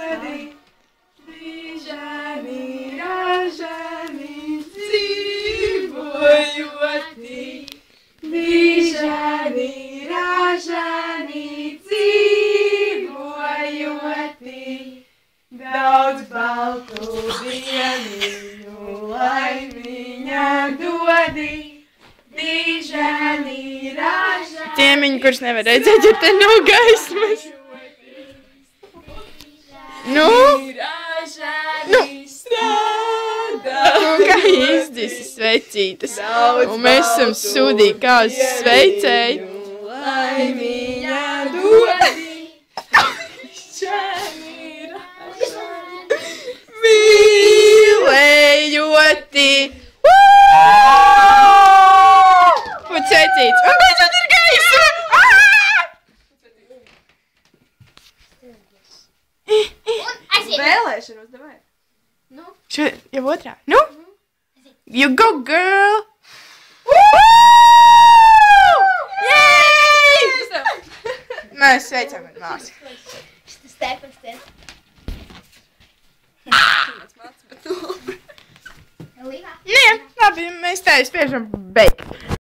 dodi, dižani, ražani, dzīvojoti. Dižani, ražani, dzīvojoti. Daudz baltu dieniņu, laimiņā dodi. Dižani, ražani. Ciemiņi, kurš nevar redzēt, jo te nav gaismas. Nu, kā izdzis svecītas. Un mēs esam sūdīgi kāzas sveicēji. Laimiņā dodi. Mīlējoti. Un svecītas. Un beidzot ir gaisma. Vēlēšanos, davai. Šo jau otrā. Nu? You go, girl! Yay! Mēs sveicam ar māsu. Šitas Stefans te. Nē, labi, mēs tā spiežam beigt.